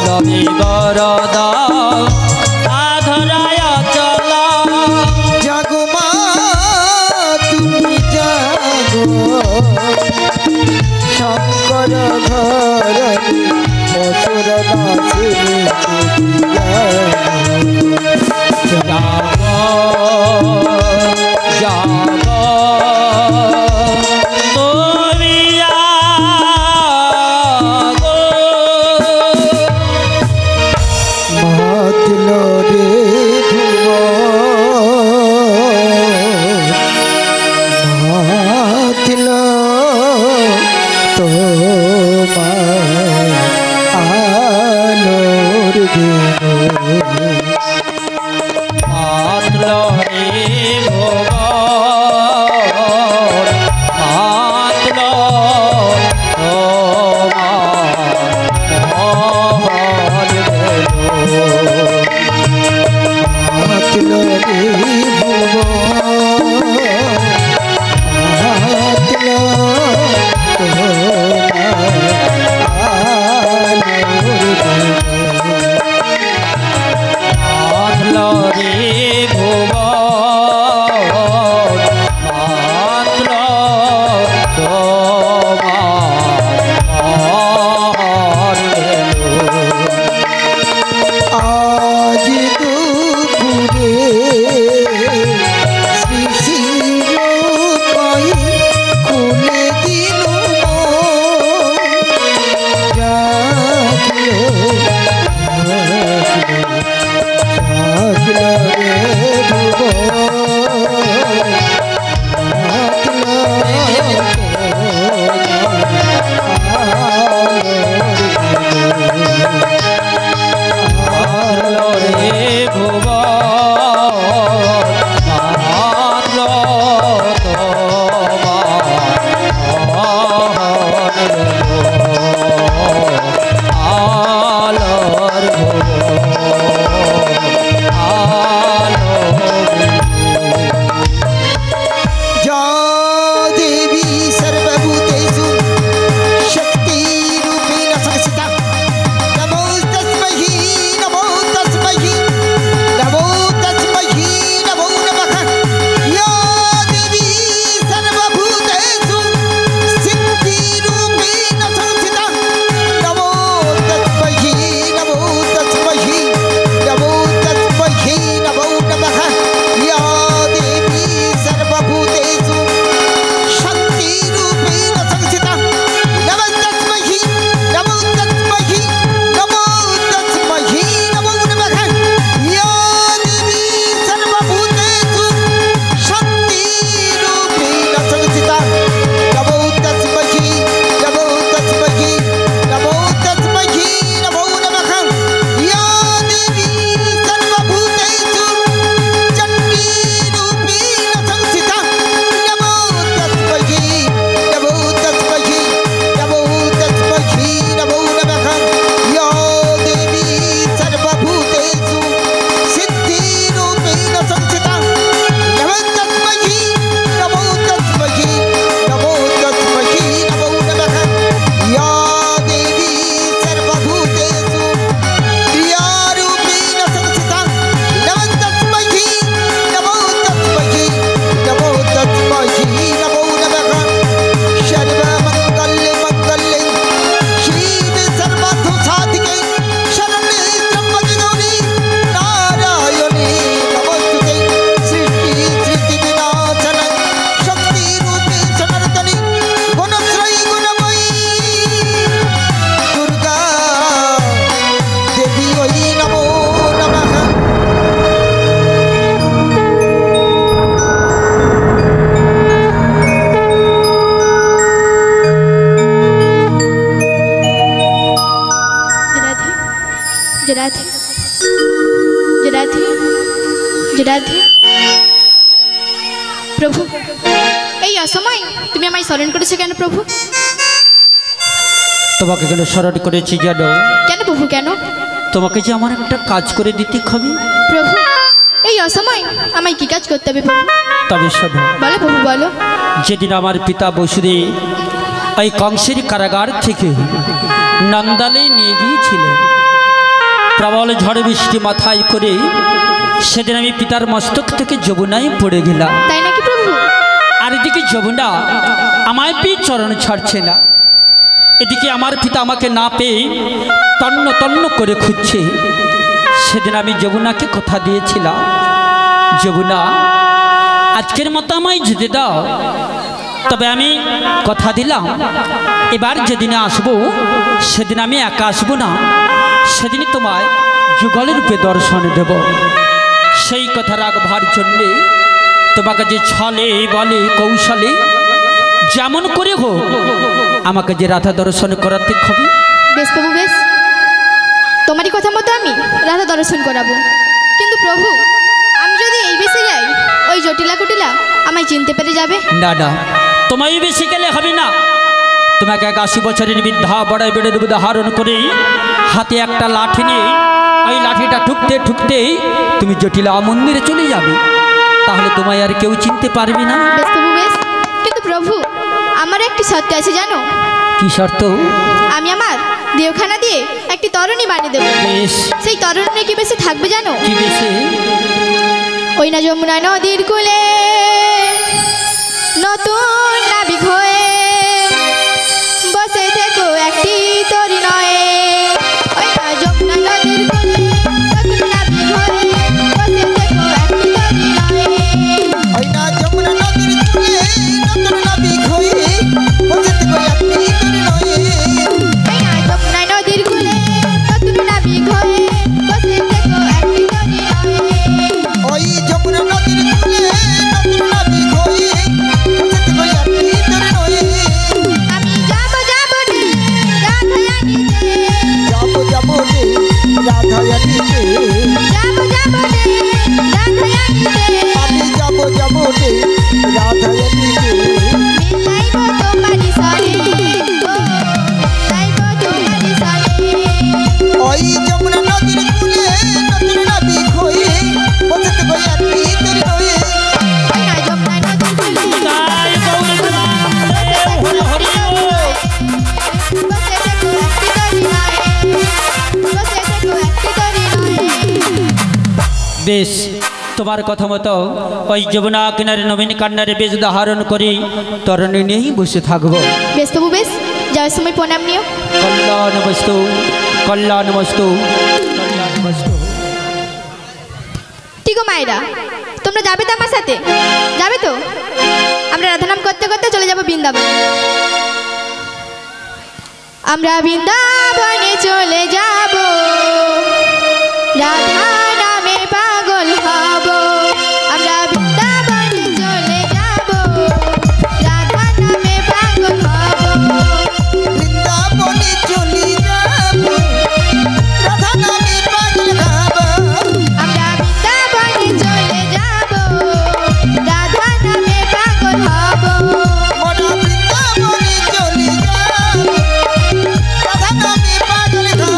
রবি বরদ আধরায় চল জাগো মা তুমি জাগো শঙ্কর ঘরণী মথুর নাসিনী प्रभु এই অসময় তুমি আমায় স্মরণ করেছো কেন প্রভু? তোমাকে কেন স্মরণ করেছি জানো? কেন প্রভু কেন? তোমাকে যে আমার একটা কাজ করে দিতে হবে। প্রভু এই অসময় আমায় কি কাজ করতে হবে প্রভু? তবে শোনো। বলো প্রভু বলো। যেদিন আমার পিতা বসুদেব এই কংসের কারাগার থেকে নন্দালে নিয়ে গিয়েছিলেন, প্রবল ঝড় বৃষ্টি মাথায় করে সেদিন আমি পিতার মস্তক থেকে যমুনায় পড়ে গেলাম। তাই নাকি প্রভু? আর এদিকে যমুনা আমায় পেয়ে চরণ ছাড়ছে না, এদিকে আমার পিতা আমাকে না পেয়ে তন্ন তন্ন করে খুঁজছে। সেদিন আমি যমুনাকে কথা দিয়েছিলাম, যমুনা আজকের মতো আমায় যেতে দাও, তবে আমি কথা দিলাম এবার যেদিনে আসবো সেদিন আমি একা আসবো না, সেদিনই তোমায় যুগলের রূপে দর্শন দেব। সেই কথা রাখবার জন্যে তোমাকে যে ছলে বলে কৌশলে যেমন করে হোক আমাকে যে রাধা দর্শন করাতে হবে। বেশ প্রভু বেশ, তোমারই কথা মতো আমি রাধা দর্শন করাবো। কিন্তু প্রভু, আমি যদি এই বেশে যাই, ওই জটিলা কুটিলা আমায় চিনতে পেরে যাবে। না না, তোমায় বেশি গেলে হবে না। তোমাকে ৮০ বছরের বৃদ্ধা বড়াই বেড়ে দেবো ধারণ করে হাতে একটা লাঠি নিয়ে ওই লাঠিটা ঠুকতে ঠুকতেই তুমি জটিলা মন্দিরে চলে যাবে, তাহলে তোমায় আর কেউ চিনতে পারবে না। বেশ প্রভু বেশ, কিন্তু প্রভু আমার একটি শর্ত আছে জানো? কি শর্ত? আমি আমার দেওখানা দিয়ে একটি তরণী বানিয়ে দেবো। বেশ, সেই তরণী কি বেশি থাকবে জানো? কি বেশি? ওই না যমুনা নদীর কূলে নতুন নাবিক হয়ে বসে থেকো একটি তরি নয়। ওই না যমুনা নদীর কূলে নতুন নাবিক হয়ে বসে থেকো একটি তরি নয়। ওই না যমুনা নদীর কূলে নতুন নাবিক হয়ে বসে থেকো একটি তরি নয়ে। ওই না যমুনা নদীর কূলে নতুন নাবিক হয়ে বসে থেকো একটি তরি নয়। ওই যমুনা নদীর কূলে নতুন নাবিক হয়ে বসে থেকো একটি তরি নয়ে। আমি যাব যাব রে রাধায়ানিতে, যাবো যাবো রে রাধায়ানিতে, যাব যাব রে রাধায়ানিতে। আমি যাবো যাবো রে রাধায়ানিতে। মিলাইব তোমারি সরে, ও মিলাইব তোমারি সরে। ওই যমুনা নদীর কূলে নতুন নাবিক হয়ে বসে থেকো একটি তরি নয়ে। ওই না যমুনা নদীর কূলে তাই গৌর হরি হরি বসে থেকো একটি তরি নয়, বসে থেকো একটি তরি নয়। বেশ, তোমার কথা মতো ওই যমুনা কিনারে নবীন কান্নারে বেশ ধারণ করে তরণী নিয়েই বসে থাকবো। বেশ তবু বেশ, যাওয়ার সময় প্রণাম নিও। কল্যাণ বস্তু, কল্যাণ বস্তু, কল্যাণ বস্তু। ঠিক ও মায়েরা, তোমরা যাবে তো আমার সাথে? যাবে তো? আমরা রাধানাম করতে করতে চলে যাব বৃন্দাবন। আমরা বৃন্দাবনে চলে যাব, রাধা নামে পাগল হব। আমরা বৃন্দাবনে চলে যাব, রাধা নামে পাগল হব। বৃন্দাবনে চলি যাবো রাধা নামে পাগল হবো। আমরা বৃন্দাবনে চলে যাব, রাধা নামে পাগল হব। মোরা বৃন্দাবনে চলি যাবো রাধা নামে পাগল হবো।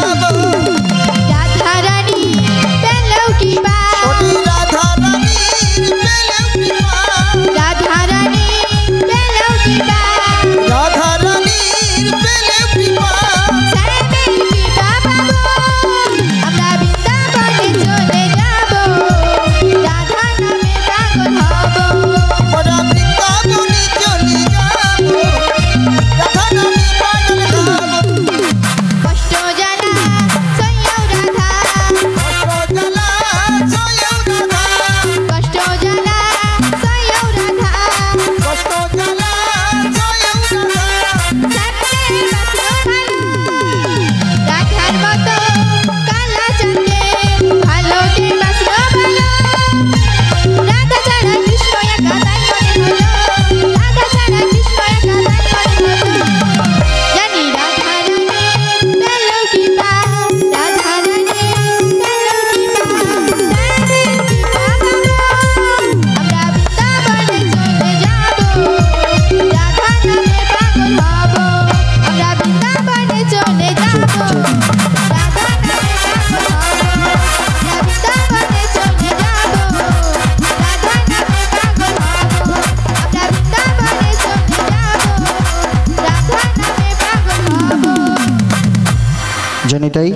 জনিতাই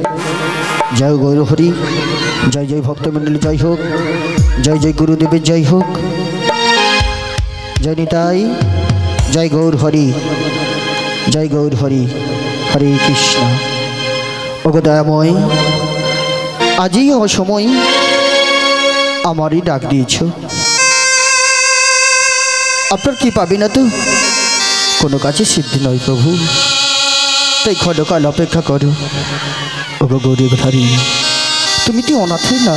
জয় গৌর হরি, জয় জয় ভক্তমণ্ডলী জয় হোক, জয় জয় গুরুদেবের জয় হোক। জনিতাই জয় গৌর হরি, জয় গৌর হরি, হরে কৃষ্ণ। ওগো দয়াময়, আজই অসময় আমারই ডাক দিয়েছ, আপনার কি পাবি না তো কোনো কাজে সিদ্ধি নয় প্রভু, তাই ক্ষণকাল অপেক্ষা করো। ওগো গৌরীব ধারী, তুমি তো অনাথে না,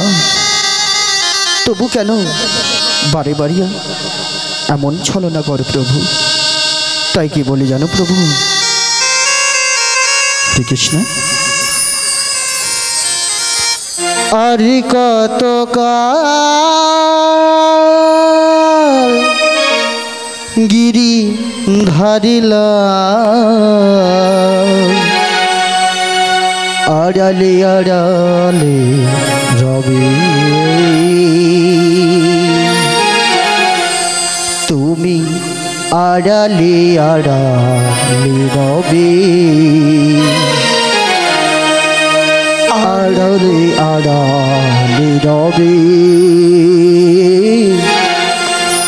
তবু কেন বারে বারিয়া এমন ছলনা করো প্রভু। তাই কি বলি জানো প্রভু, শ্রীকৃষ্ণ আর কত গিরি ধারিলা আড়ালে আড়ালে রবি, তুমি আড়ালে আড়ালে রবি, আড়ালে আড়ালে রবি,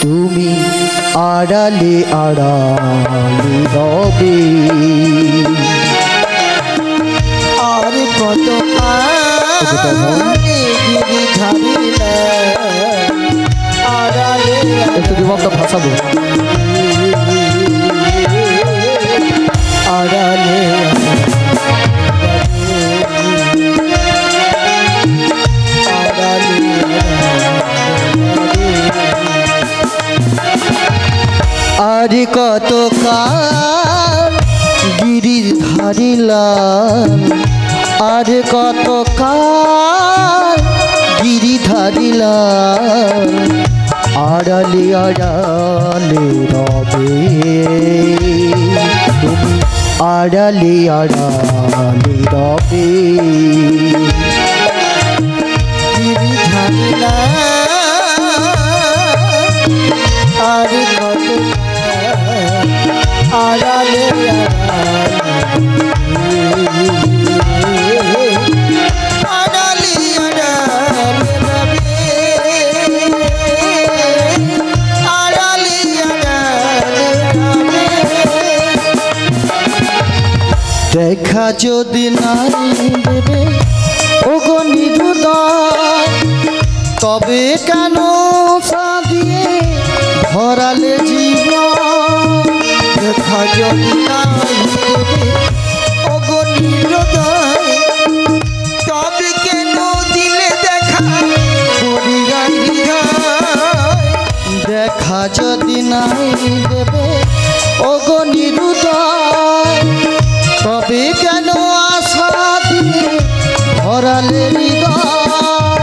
তুমি আড়ালে আড়ালে রবি। আর কত একটু দিবটা ভাষাবো, আড়ালে আর কত কাল গিরি ধারিলাম, আর কত কাল গিরি ধারিলাম, আড়ালে আড়ালে রবে, তুমি আড়ালে আড়ালে রবে। গিরি ধারিলাম আর কত আড়ালে আড়ালে আড়ালে দেখা যদি নাই দেবে ওগো নিরুদয়, তবে কেন সাদিয়ে ধরালে জীবন। দেখা যদি নাই দেবে ওগো নিরুদয়, তবে কেন দিলে দেখা পরিগান হৃদয়। দেখা যদি নাই দেবে ওগো নিরুদয়, তবে কেন আশা দিয়ে ধরালে হৃদয়।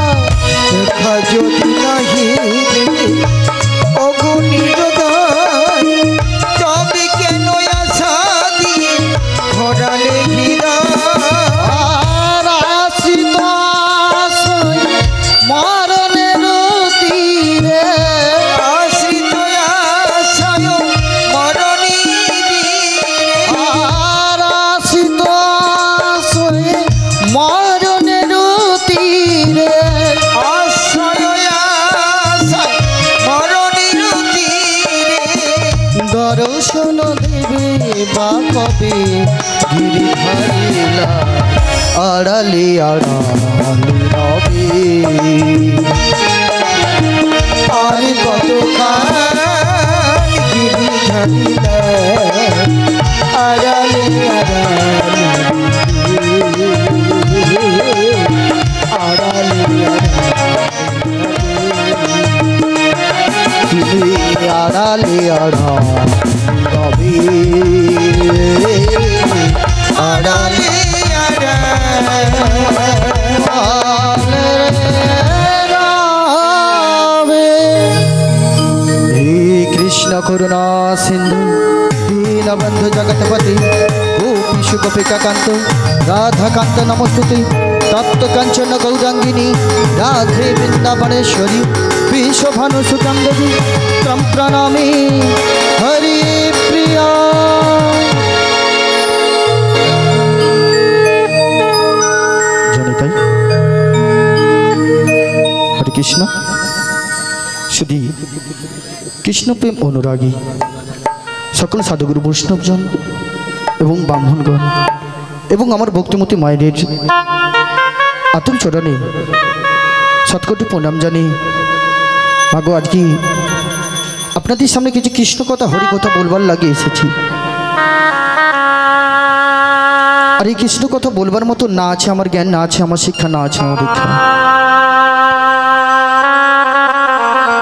দেখা যদি নাহি দেবে ওগো নিরুদয়, তবে কেন আশা দিয়ে ধরালে হৃদয়। আর আশ্রিত আশ্রয় মরণের তীরে, আশ্রিত আশ্রয় মরণী, আর আশ্রিত আশ্রয় মরণের তীরে, আশ্রয় আশ্রয় মরণের তীরে। দর্শন দেবে বা কবে গিরি ধারিলা, আড়ালে আড়ালে রবে। আর কত কাল গিরি ধারিলা, আড়ালে আড়ালে আড়ালে তুমি আড়ালে আড়ালে আড়ালে কৃষ্ণ করুণা সিন্ধু দীনবন্ধু জগৎপতি গোপীশু গোপিকাকান্ত রাধাকান্ত নমস্তুতে তপ্ত কাঞ্চন গৌরাঙ্গিনী রাধে বৃন্দাবনেশ্বরী বিশ্বভানু সুতং দেবী ত্বং প্রণামি হরি প্রিয়া। কৃষ্ণ শুধু কৃষ্ণপ্রেম অনুরাগী সকল সাধুগুরু বৈষ্ণবজন এবং ব্রাহ্মণগণ এবং আমার ভক্তিমতী মায়ের আতুল চরণে শতকোটি প্রণাম জানি। মাগো আজকে আপনাদের সামনে কিছু কৃষ্ণ কথা হরি কথা বলবার লাগে এসেছি। আর এই কৃষ্ণ কথা বলবার মতো না আছে আমার জ্ঞান, না আছে আমার শিক্ষা, না আছে আমার দীক্ষা।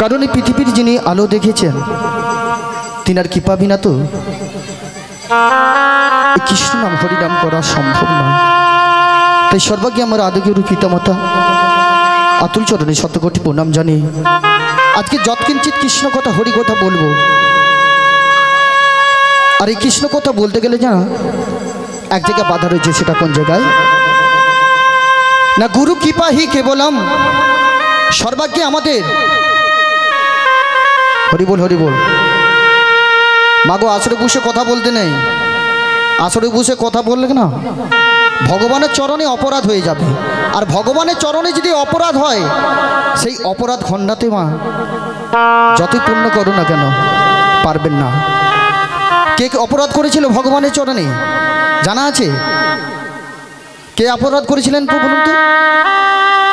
কারণ এই পৃথিবীর যিনি আলো দেখেছেন তিনার কৃপা বিনা তো এই কৃষ্ণ নাম হরিনাম করা সম্ভব নয়। তাই সর্বাগ্যে আমার আদিগুরু পিতামাতা আতুল চরণে শতকোটি প্রণাম জানি। আজকে যৎকিঞ্চিত কৃষ্ণ কথা হরি কথা বলবো। আর এই কৃষ্ণ কথা বলতে গেলে জানা এক জায়গায় বাধা রয়েছে, সেটা কোন জায়গায় না গুরু কৃপা হি কেবলম। সর্বাগ্যে আমাদের হরি বল হরি বল। মাগো আসরে বসে কথা বলতে নেই, আসরে বসে কথা বললে না ভগবানের চরণে অপরাধ হয়ে যাবে। আর ভগবানের চরণে যদি অপরাধ হয় সেই অপরাধ খণ্ডাতে মা যতই পূর্ণ করো না কেন পারবেন না। কে অপরাধ করেছিল ভগবানের চরণে জানা আছে? কে অপরাধ করেছিলেন বলুন তো?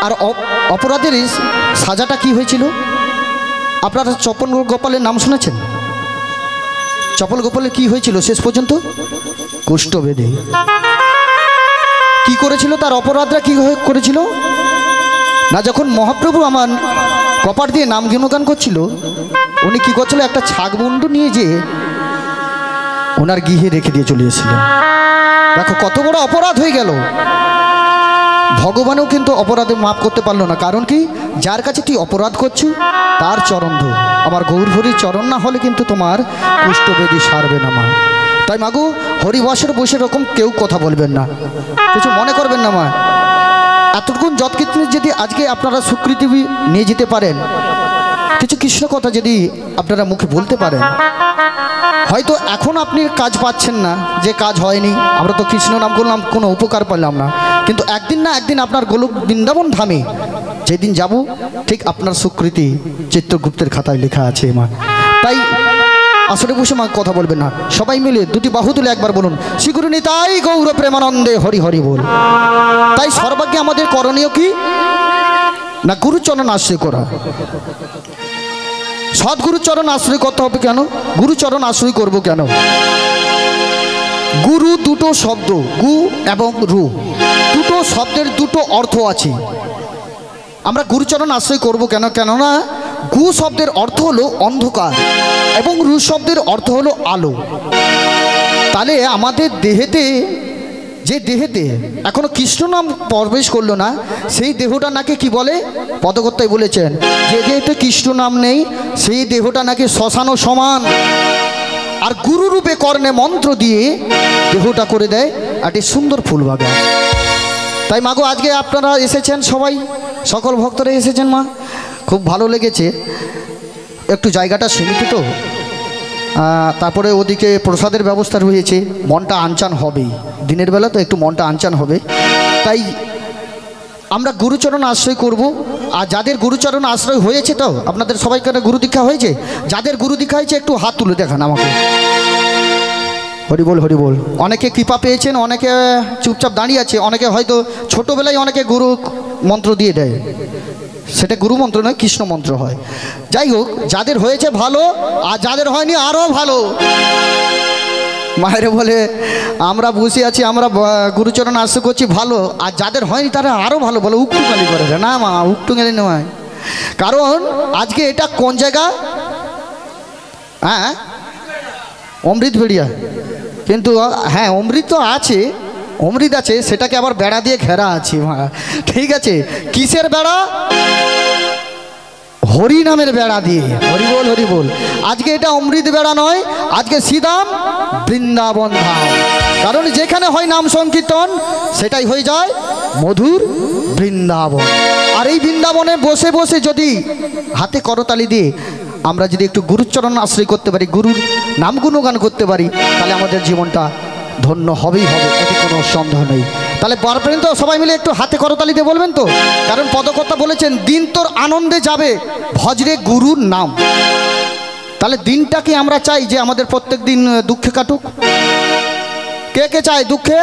আর অপরাধের সাজাটা কি হয়েছিল? আপনারা চপল গোপালের নাম শুনেছেন? চপল গোপালের কি হয়েছিল শেষ পর্যন্ত? কুষ্ঠ বেঁধে। কি করেছিল? তার অপরাধরা কি করেছিল না, যখন মহাপ্রভু আমার কপাট দিয়ে নাম গুণগান করছিল, উনি কি করছিল একটা ছাগমুন্ডু নিয়ে যেয়ে ওনার গৃহে রেখে দিয়ে চলে এসেছিল। দেখো কত বড় অপরাধ হয়ে গেল। ভগবানও কিন্তু অপরাধে মাফ করতে পারলো না। কারণ কি? যার কাছে তুই অপরাধ করছো তার চরণ ধো। আমার গৌরহরির চরণ না হলে কিন্তু তোমার কুষ্ঠবেদী সারবে না মা। তাই মাগো হরিবাসের বসে এরকম কেউ কথা বলবেন না, কিছু মনে করবেন না মা। এতটুকুন যৎকৃষ্ণ যদি আজকে আপনারা স্বীকৃতি নিয়ে যেতে পারেন, কিছু কৃষ্ণ কথা যদি আপনারা মুখে বলতে পারেন, হয়তো এখন আপনি কাজ পাচ্ছেন না, যে কাজ হয়নি, আমরা তো কৃষ্ণ নাম করলাম কোনো উপকার পেলাম না, কিন্তু একদিন না একদিন আপনার গোলক বৃন্দাবন ধামে যেদিন যাব ঠিক আপনার স্বীকৃতি চিত্রগুপ্তের খাতায় লেখা আছে মা। তাই আসলে বসে মা কথা বলবেন না, সবাই মিলে দুটি বাহু তুলে একবার বলুন শ্রীগুরু নিতাই গৌর প্রেমানন্দে হরি হরি বল। তাই সর্বাগ্যে আমাদের করণীয় কি না, গুরুচরণ আশ্রয় করা। সদ্গুরুচরণ আশ্রয় করতে হবে কেন? গুরুচরণ আশ্রয় করব কেন? গুরু দুটো শব্দ, গু এবং রু, দুটো শব্দের দুটো অর্থ আছে। আমরা গুরুচরণ আশ্রয় করব কেন? কেননা গু শব্দের অর্থ হলো অন্ধকার এবং রু শব্দের অর্থ হলো আলো। তাহলে আমাদের দেহেতে, যে দেহেতে এখনো কৃষ্ণ নাম প্রবেশ করলো না, সেই দেহটা নাকি কি বলে? পদকর্তাই বলেছেন যে দেহতে কৃষ্ণ নাম নেই সেই দেহটা নাকি শ্মশানও সমান। আর গুরু রূপে কর্ণে মন্ত্র দিয়ে দেহটা করে দেয় একটি সুন্দর ফুল বাগান। তাই মাগো আজকে আপনারা এসেছেন, সবাই সকল ভক্তরা এসেছেন মা, খুব ভালো লেগেছে। একটু জায়গাটা সীমিত তো, তারপরে ওদিকে প্রসাদের ব্যবস্থা রয়েছে, মনটা আনচান হবেই, দিনের বেলা তো একটু মনটা আনচান হবে। তাই আমরা গুরুচরণ আশ্রয় করব। আর যাদের গুরুচরণ আশ্রয় হয়েছে, তো আপনাদের সবাইকার গুরু দীক্ষা হয়েছে? যাদের গুরু দীক্ষা হয়েছে একটু হাত তুলে দেখান আমাকে। হরিবোল হরিবোল। অনেকে কৃপা পেয়েছেন, অনেকে চুপচাপ দাঁড়িয়ে আছে, অনেকে হয়তো ছোটোবেলায় অনেকে গুরু মন্ত্র দিয়ে দেয়, সেটা গুরু মন্ত্র নয়, কৃষ্ণ মন্ত্র হয়। যাই হোক, যাদের হয়েছে ভালো, আর যাদের হয়নি আরও ভালো। মায়ের বলে আমরা বসে আছি, আমরা গুরুচরণ আশ্রয় করছি ভালো, আর যাদের হয়নি তারা আরও ভালো। বলে উকটুঙ্গালি করে না মা, উকটুঙ্গালি নয়। কারণ আজকে এটা কোন জায়গা? হ্যাঁ, অমৃত বেড়িয়া। কিন্তু হ্যাঁ, অমৃত তো আছে, অমৃত আছে, সেটাকে আবার বেড়া দিয়ে ঘেরা আছে মা। ঠিক আছে, কিসের বেড়া? হরি নামের বেড়া দিয়ে। হরি বল হরি বল। আজকে এটা অমৃত বেড়া নয়, আজকে শ্রীধাম বৃন্দাবন ধাম। কারণ যেখানে হয় নাম সংকীর্তন সেটাই হয়ে যায় মধুর বৃন্দাবন। আর এই বৃন্দাবনে বসে বসে যদি হাতে করতালি দিয়ে আমরা যদি একটু গুরুচরণ আশ্রয় করতে পারি, গুরুর নাম গুণগান করতে পারি, তাহলে আমাদের জীবনটা ধন্য হবেই হবে, এতে কোনো সন্দেহ নেই। তাহলে বরপ্রেম তো সবাই মিলে একটু হাতে করতালি দিয়ে বলবেন তো, কারণ পদকর্তা বলেছেন দিন তোর আনন্দে যাবে ভজরে গুরুর নাম। তাহলে দিনটাকে আমরা চাই যে আমাদের প্রত্যেক দিন দুঃখে কাটুক। কে কে চায় দুঃখে?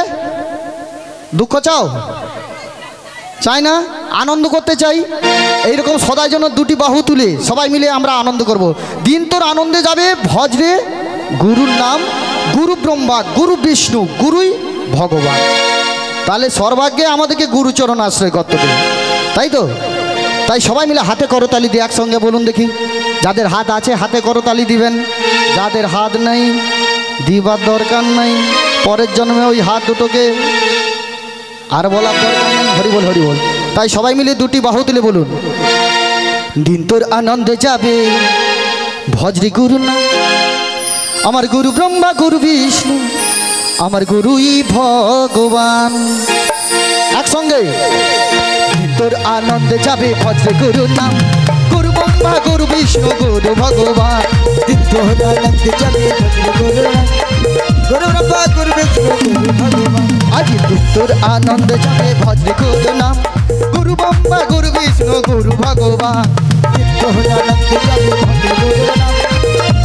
দুঃখ চাও? চাই না? আনন্দ করতে চাই। এইরকম সদাই জন্য দুটি বাহু তুলে সবাই মিলে আমরা আনন্দ করব। দিন তোর আনন্দে যাবে ভজরে গুরুর নাম, গুরু ব্রহ্মা গুরু বিষ্ণু গুরুই ভগবান। তাহলে সর্বাগ্যে আমাদেরকে গুরুচরণ আশ্রয় করতে হবে, তাই তো? তাই সবাই মিলে হাতে করতালি দিয়ে একসঙ্গে বলুন দেখি। যাদের হাত আছে হাতে করতালি দিবেন, যাদের হাত নেই দিবার দরকার নেই, পরের জন্মে ওই হাত দুটোকে আর বলার দরকার নেই। হরিবল হরিবল। তাই সবাই মিলে দুটি বাহু তুলে বলুন, দিন তোর আনন্দে যাবে ভজরে গুরু নাম, আমার গুরু ব্রহ্মা গুরু বিষ্ণু আমার গুরুই ভগবান। একসঙ্গে দিন তোর আনন্দে যাবে ভজরে গুরু নাম, গুরু ব্রহ্মা গুরু বিষ্ণু গুরু ভগবান। দিন তোর আনন্দে যাবে ভজরে গুরু নাম, গুরু ব্রহ্মা গুরু বিষ্ণু গুরু ভগবান। আজ দিন তোর আনন্দে যাবে ভজরে গুরু নাম, গুরু ব্রহ্মা গুরু বিষ্ণু গুরু ভগবান। দিন তোর আনন্দে যাবে ভজরে গুরু নাম,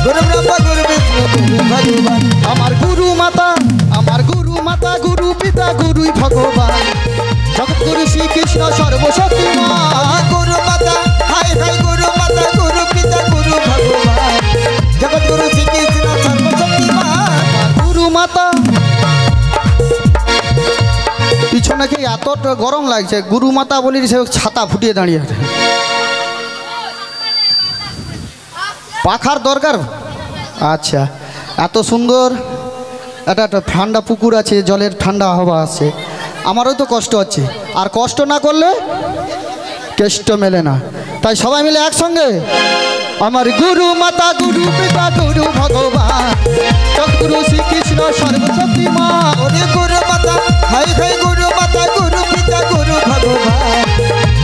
গুরু ব্রহ্মা গুরু বিষ্ণু গুরু ভগবান। আমার গুরু মাতা গুরু পিতা গুরুই ভগবান, জগৎগুরু শ্রীকৃষ্ণ সর্বশক্তিমান। গুরু মাতা হাই হাই গুরু মাতা গুরু পিতা গুরু ভগবান, জগৎগুরু শ্রীকৃষ্ণ সর্বশক্তিমান। গুরু মাতা পিছনে কি এত গরম লাগছে? গুরু মাতা বলি সে ছাতা ফুটিয়ে দাঁড়িয়ে আছে, পাখার দরকার। আচ্ছা, এত সুন্দর একটা ঠান্ডা পুকুর আছে, জলের ঠান্ডা হাওয়া আছে। আমারও তো কষ্ট হচ্ছে, আর কষ্ট না করলে কেষ্ট মেলে না। তাই সবাই মিলে একসঙ্গে আমার গুরু মাতা গুরু পিতা গুরু ভগবান, সদ্গুরু শ্রীকৃষ্ণ সর্বশক্তিমান। গুরু মাতা হাই হাই গুরু মাতা গুরু পিতা গুরু ভগবান,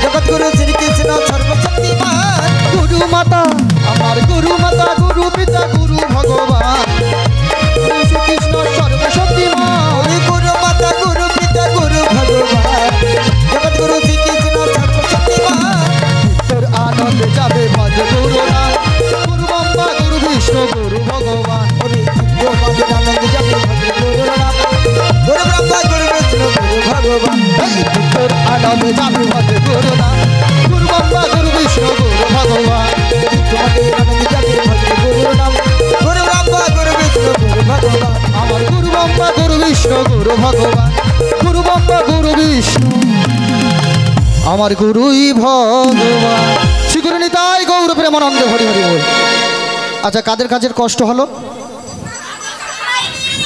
জগৎগুরু শ্রীকৃষ্ণ সর্বশক্তিমান। গুরু মাতা আমার গুরু মাতা গুরু পিতা গুরু ভগবান, শ্রীকৃষ্ণ সর্বশক্তিমান। গুরু মাতা গুরু পিতা গুরু ভগবান, জগৎগুরু শ্রীকৃষ্ণ সর্বশক্তিমান। তোর আনন্দে যাবে ভজ গুরু নাম, গুরু ব্রহ্মা গুরু বিষ্ণু গুরু ভগবান। আনন্দে যাবে ভজ গুরু নাম, গুরু ব্রহ্মা গুরু বিষ্ণু গুরু ভগবান। তোর আনন্দে যাবে ভজ গুরু নাম, গুরু ব্রহ্মা গুরু বিষ্ণু গুরু ভগবান। তোমাদের আনন্দে যাবে ভজ গুরু নাম, গুরু ব্রহ্মা গুরু বিষ্ণু গুরু ভগবান। আমার গুরু ব্রহ্মা গুরু বিষ্ণু গুরু ভগবান, গুরু ব্রহ্মা গুরু বিষ্ণু আমার গুরুই ভগবান। শ্রী গুরু নিতাই গৌর প্রেমানন্দে হরি হরি বল। আচ্ছা, কাদের কাজের কষ্ট হলো?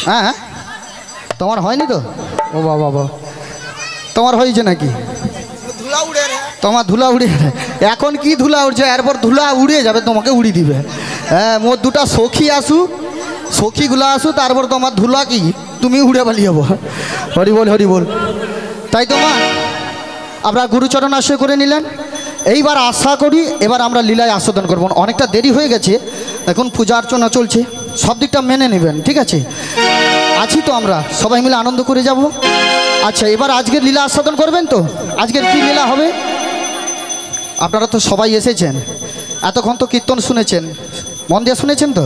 হ্যাঁ, তোমার হয়নি তো? ও বাবা, তোমার হয়েছে নাকি? তোমার ধুলা উড়ে, এখন কি ধুলা উড়ছে, এরপর ধুলা উড়িয়ে যাবে, তোমাকে উড়ি দিবে। হ্যাঁ, মোর দুটা সখী আসু, সখীগুলো আসু, তারপর তোমার ধুলা কি তুমি উড়ে পালিয়ে যাবো। হরি বল হরি বল। তাই তোমার আপনারা গুরুচরণ আশ্রয় করে নিলেন। এইবার আশা করি এবার আমরা লীলায় আস্বাদন করব। অনেকটা দেরি হয়ে গেছে, এখন পূজা অর্চনা চলছে, সব দিকটা মেনে নেবেন, ঠিক আছে? আছি তো, আমরা সবাই মিলে আনন্দ করে যাব। আচ্ছা, এবার আজকের লীলা আস্বাদন করবেন তো? আজকের কি লীলা হবে? আপনারা তো সবাই এসেছেন, এতক্ষণ তো কীর্তন শুনেছেন, মন দিয়ে শুনেছেন তো?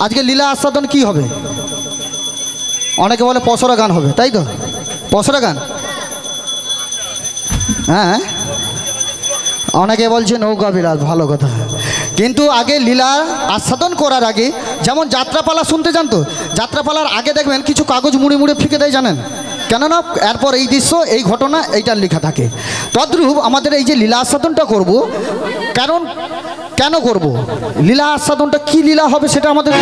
আজকে লীলা আস্বাদন কি হবে? অনেকে বলে পসরা গান হবে, তাই তো? পসরা গান, হ্যাঁ, অনেকে বলছে নৌকা বিরাজ, ভালো কথা। কিন্তু আগে লীলা আস্বাদন করার আগে, যেমন যাত্রাপালা শুনতে যান তো, যাত্রাপালার আগে দেখবেন কিছু কাগজ মুড়ে মুড়ে ফিকে দেয়, জানেন কেননা? এরপর এই দৃশ্য, এই ঘটনা, এইটার লেখা থাকে। তদ্রূপ আমাদের এই যে লীলা আস্বাদনটা করব, কারণ কেন করব, লীলা আস্বাদনটা কি লীলা হবে সেটা আমাদের,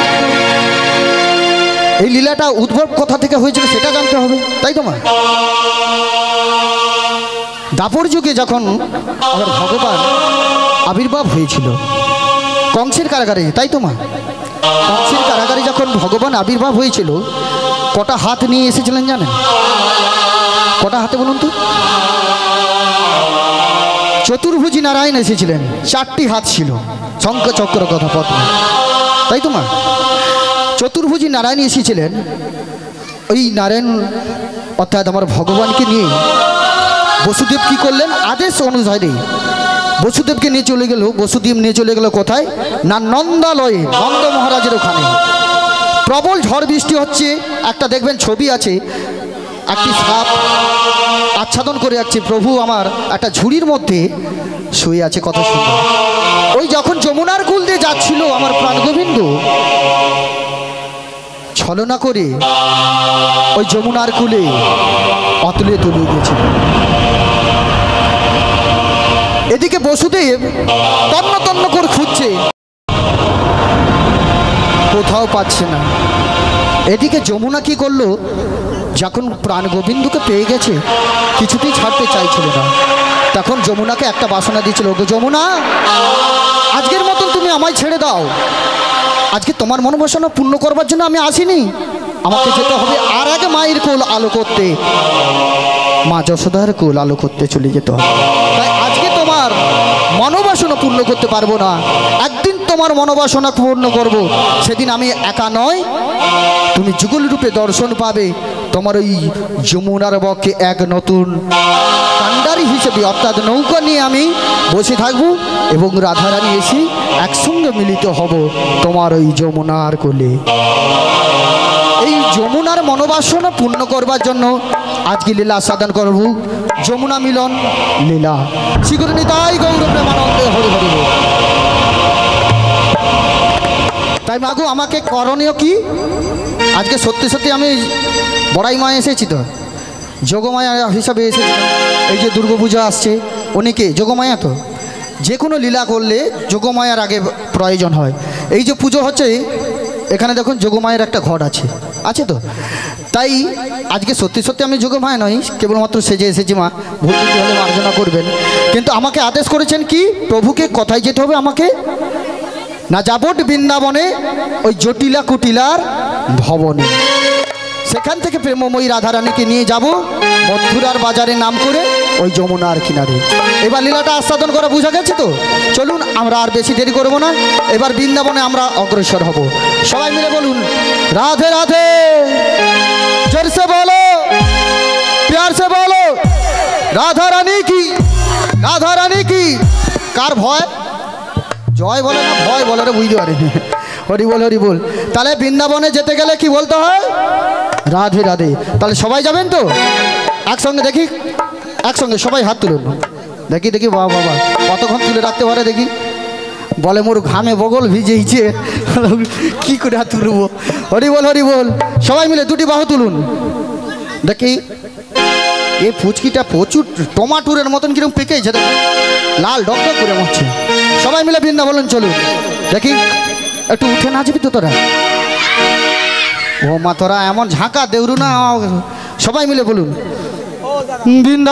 এই লীলাটা উদ্ভব কোথা থেকে হয়েছিল সেটা জানতে হবে, তাই তো মা? দাপর যুগে যখন আমার ভগবান আবির্ভাব হয়েছিল কংসের কারাগারে, তাই তো মা? কংসের কারাগারে যখন ভগবান আবির্ভাব হয়েছিল, কটা হাত নিয়ে এসেছিলেন জানেন? কটা হাতে বলুন তো? চতুর্ভুজী নারায়ণ এসেছিলেন, 4টি হাত ছিল, শঙ্খ চক্র কথা পদ্ম, তাই তো মা? চতুর্ভুজী নারায়ণ এসেছিলেন। ওই নারায়ণ অর্থাৎ আমার ভগবানকে নিয়ে বসুদেব কি করলেন, আদেশ অনুসারে বসুদেবকে নিয়ে চলে গেল। বসুদেব নিয়ে চলে গেল কোথায় না, নন্দালয়ে, নন্দ মহারাজের ওখানে। প্রবল ঝড় বৃষ্টি হচ্ছে। একটা দেখবেন ছবি আছে, একটি সাপ আচ্ছাদন করে যাচ্ছে, প্রভু আমার একটা ঝুড়ির মধ্যে শুয়ে আছে, কত সুন্দর। ওই যখন যমুনার কুল দিয়ে যাচ্ছিল আমার প্রাণ গোবিন্দ, ছলনা করে ওই যমুনার কুলে অতলে তলিয়ে গেছিল। এদিকে বসুদেব তন্ন তন্ন করে খুঁজছে, কোথাও পাচ্ছে না। এদিকে যমুনা কি করলো, যখন প্রাণ গোবিন্দকে পেয়ে গেছে কিছুতেই ছাড়তে চাইছিল না, তখন যমুনাকে একটা বাসনা দিয়েছিল, গো যমুনা, আজকের মতন তুমি আমায় ছেড়ে দাও। আজকে তোমার মনোবাসনা পূর্ণ করবার জন্য আমি আসিনি, আমাকে যেতে হবে আর এক মায়ের কোল আলো করতে, মা যশোদার কোল আলো করতে চলে যেতে হবে। তাই আজকে তোমার মনোবাসনা পূর্ণ করতে পারবো না, একদিন তোমার মনোবাসনা পূর্ণ করব। সেদিন আমি একা নয়, তুমি যুগল রূপে দর্শন পাবে। তোমার ওই যমুনার বক্ষে এক নতুন কান্ডারি হিসেবে, অর্থাৎ নৌকা নিয়ে আমি বসে থাকবো এবং রাধারানী এসে একসঙ্গে মিলিত হব তোমার ওই যমুনার কোলে। এই যমুনার মনোবাসনা পূর্ণ করবার জন্য আজকে লীলা সাধন করব, যমুনা মিলন লীলা। শ্রীগুরু নিতাই গৌর প্রেমানন্দে হরি হরি বল। তাই মাগো, আমাকে করণীয় কি? আজকে সত্যি সত্যি আমি বড়াই মায় এসেছি, তো যোগমায়া হিসাবে এসেছি। এই যে দুর্গাপূজা আসছে, অনেকে যোগমায়া, তো যে কোনো লীলা করলে যোগমায়ার আগে প্রয়োজন হয়। এই যে পুজো হচ্ছে, এখানে দেখুন যোগমায়ের একটা ঘট আছে তো। তাই আজকে সত্যি সত্যি আমি যোগমায়া নই, কেবলমাত্র সেজে এসেছি। মা ভুল ত্রুটি হলে মার্জনা করবেন। কিন্তু আমাকে আদেশ করেছেন কি, প্রভুকে কোথায় যেতে হবে আমাকে না, যাবট বৃন্দাবনে ওই জটিলা কুটিলার ভবনে। সেখান থেকে প্রেমময়ী রাধারানীকে নিয়ে যাব মথুরার বাজারে নাম করে ওই যমুনার কিনারে। এবার লীলাটা আস্বাদন করা বোঝা গেছে তো। চলুন, আমরা আর বেশি দেরি করব না, এবার বৃন্দাবনে আমরা অগ্রসর হব। সবাই মিলে বলুন, রাধে রাধে, জোর সে বলো, প্যার সে বলো, রাধা রানী কি, রাধা রানী কি। কার ভয়? জয় বলে না ভয় বলে, রে বুঝতে পারিনি। হরি বল, হরি বল। তাহলে বৃন্দাবনে যেতে গেলে কি বলতে হয়? রাধে রাধে। তাহলে সবাই যাবেন তো একসঙ্গে? দেখি একসঙ্গে সবাই হাত তুলুন, দেখি দেখি। বাবা বাবা, কতক্ষণ তুলে রাখতে পারে দেখি। বলে মোর ঘামে বগল ভিজেইছে, কি করে হাত তুলব। হরি বল, হরি বল। সবাই মিলে দুটি বাহু তুলুন দেখি। এই ফুচকিটা প্রচুর টমাটোরের মতন কিরকম পেকেছে, লাল ডকডক করে মরছে। সবাই মিলে বৃন্দাবন চলুন দেখি। একটু উঠে নাচবি তো তোরা? ও মা, তোরা এমন ঝাঁকা দেউরু না। সবাই মিলে বলুন, বৃন্দা।